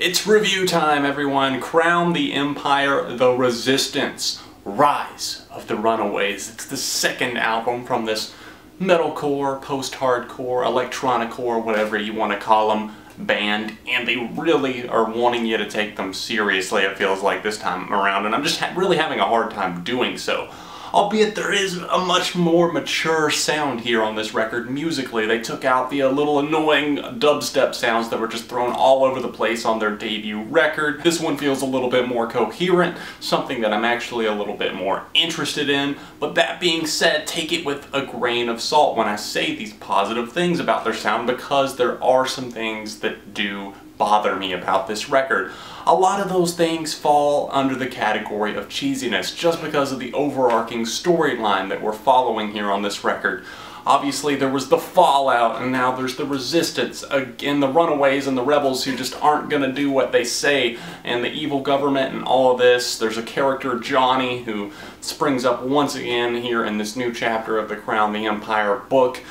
It's review time, everyone. Crown the Empire, the Resistance, Rise of the Runaways. It's the second album from this metalcore, post-hardcore, electronicore, whatever you want to call them, band, and they really are wanting you to take them seriously, it feels like, this time around, and I'm just really having a hard time doing so. Albeit there is a much more mature sound here on this record musically. They took out the little annoying dubstep sounds that were just thrown all over the place on their debut record. This one feels a little bit more coherent, something that I'm actually a little bit more interested in. But that being said, take it with a grain of salt when I say these positive things about their sound, because there are some things that do bother me about this record. A lot of those things fall under the category of cheesiness just because of the overarching storyline that we're following here on this record. Obviously there was the fallout, and now there's the resistance, again the runaways and the rebels who just aren't gonna do what they say, and the evil government and all of this. There's a character, Johnny, who springs up once again here in this new chapter of the Crown the Empire book.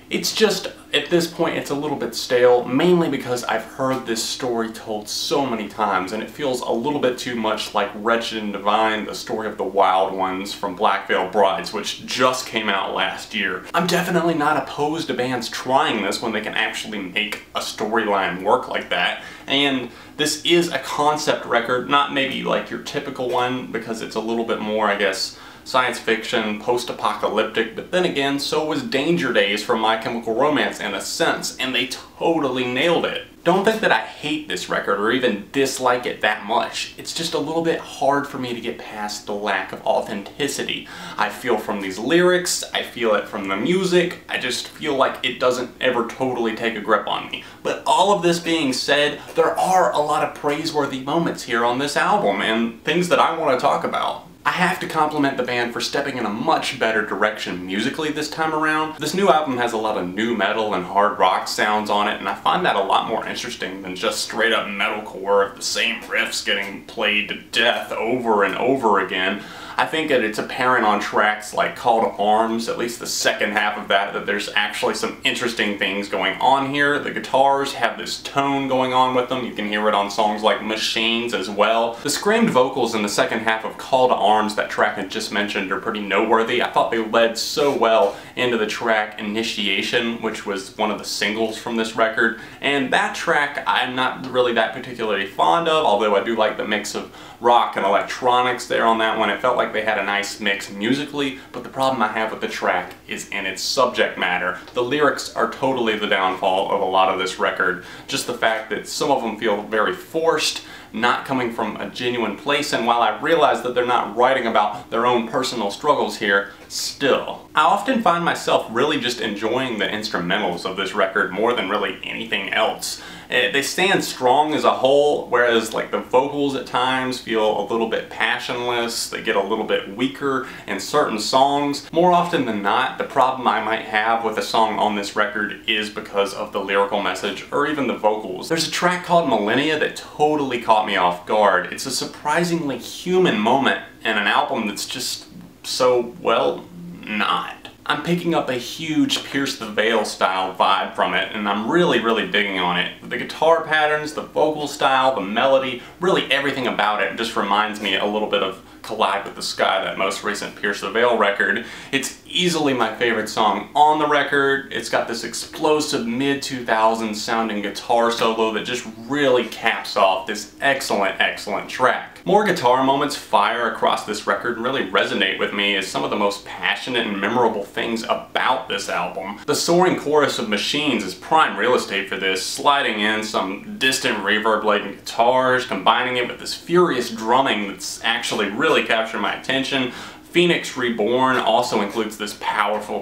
It's just, at this point, it's a little bit stale, mainly because I've heard this story told so many times, and it feels a little bit too much like Wretched and Divine, the story of the Wild Ones from Black Veil Brides, which just came out last year. I'm definitely not opposed to bands trying this when they can actually make a storyline work like that, and this is a concept record, not maybe like your typical one, because it's a little bit more, I guess, science fiction, post-apocalyptic, but then again, so was Danger Days from My Chemical Romance in a sense, and they totally nailed it. Don't think that I hate this record or even dislike it that much. It's just a little bit hard for me to get past the lack of authenticity I feel from these lyrics, I feel it from the music, I just feel like it doesn't ever totally take a grip on me. But all of this being said, there are a lot of praiseworthy moments here on this album, and things that I want to talk about. I have to compliment the band for stepping in a much better direction musically this time around. This new album has a lot of nu metal and hard rock sounds on it, and I find that a lot more interesting than just straight up metalcore, the same riffs getting played to death over and over again. I think that it's apparent on tracks like Call to Arms, at least the second half of that there's actually some interesting things going on here. The guitars have this tone going on with them. You can hear it on songs like Machines as well. The screamed vocals in the second half of Call to Arms, that track I just mentioned, are pretty noteworthy. I thought they led so well into the track Initiation, which was one of the singles from this record. And that track I'm not really that particularly fond of, although I do like the mix of rock and electronics there on that one. It felt like they had a nice mix musically, but the problem I have with the track is in its subject matter. The lyrics are totally the downfall of a lot of this record. Just the fact that some of them feel very forced, not coming from a genuine place, and while I realize that they're not writing about their own personal struggles here, still. I often find myself really just enjoying the instrumentals of this record more than really anything else. They stand strong as a whole, whereas like the vocals at times feel a little bit passionless, they get a little bit weaker in certain songs. More often than not, the problem I might have with a song on this record is because of the lyrical message or even the vocals. There's a track called Millenia that totally caught me off guard. It's a surprisingly human moment in an album that's just so, well, not. I'm picking up a huge Pierce the Veil style vibe from it, and I'm really digging on it. The guitar patterns, the vocal style, the melody, really everything about it just reminds me a little bit of Collide with the Sky, that most recent Pierce the Veil record. It's easily my favorite song on the record. It's got this explosive mid-2000s sounding guitar solo that just really caps off this excellent track. More guitar moments fire across this record and really resonate with me as some of the most passionate and memorable things about this album. The soaring chorus of Machines is prime real estate for this, sliding in some distant reverb-laden guitars, combining it with this furious drumming that's actually really captured my attention. Phoenix Reborn also includes this powerful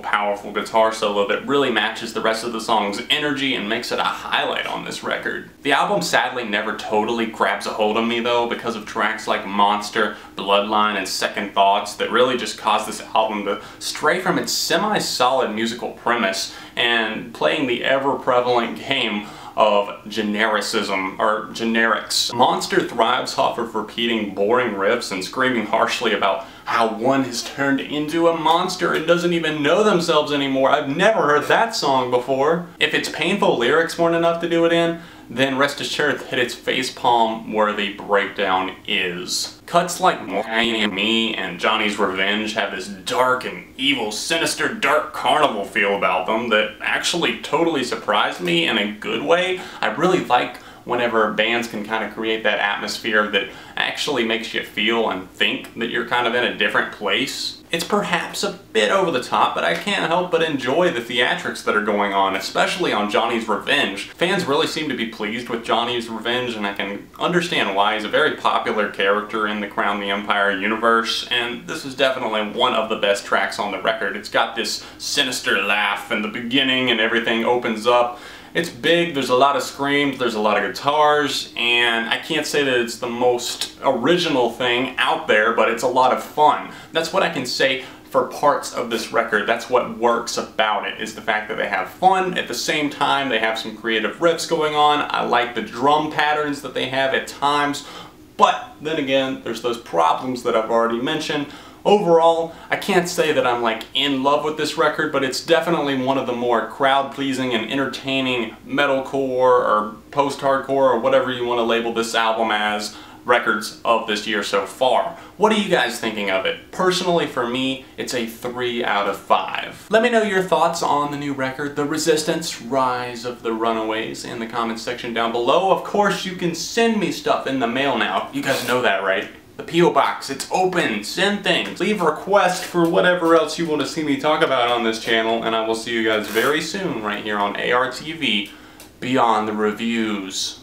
guitar solo that really matches the rest of the song's energy and makes it a highlight on this record. The album sadly never totally grabs a hold of me though, because of tracks like Monster, Bloodline, and Second Thoughts that really just cause this album to stray from its semi-solid musical premise and playing the ever-prevalent game of genericism, or generics. Monster thrives off of repeating boring riffs and screaming harshly about how one has turned into a monster and doesn't even know themselves anymore. I've never heard that song before. If its painful lyrics weren't enough to do it in, then rest assured that it's facepalm worthy breakdown is. Cuts like Me and Johnny's Revenge have this dark and evil, sinister, dark carnival feel about them that actually totally surprised me in a good way. I really like whenever bands can kind of create that atmosphere that actually makes you feel and think that you're kind of in a different place. It's perhaps a bit over the top, but I can't help but enjoy the theatrics that are going on, especially on Johnny's Revenge. Fans really seem to be pleased with Johnny's Revenge, and I can understand why. He's a very popular character in the Crown the Empire universe, and this is definitely one of the best tracks on the record. It's got this sinister laugh in the beginning and everything opens up. It's big, there's a lot of screams, there's a lot of guitars, and I can't say that it's the most original thing out there, but it's a lot of fun. That's what I can say for parts of this record. That's what works about it, is the fact that they have fun. At the same time, they have some creative riffs going on. I like the drum patterns that they have at times, but then again, there's those problems that I've already mentioned. Overall, I can't say that I'm like in love with this record, but it's definitely one of the more crowd-pleasing and entertaining metalcore or post-hardcore or whatever you want to label this album as records of this year so far. What are you guys thinking of it? Personally, for me, it's a 3 out of 5. Let me know your thoughts on the new record, The Resistance, Rise of the Runaways, in the comments section down below. Of course, you can send me stuff in the mail now. You guys know that, right? The P.O. Box, it's open, send things, leave requests for whatever else you want to see me talk about on this channel, and I will see you guys very soon right here on ARTV Beyond the Reviews.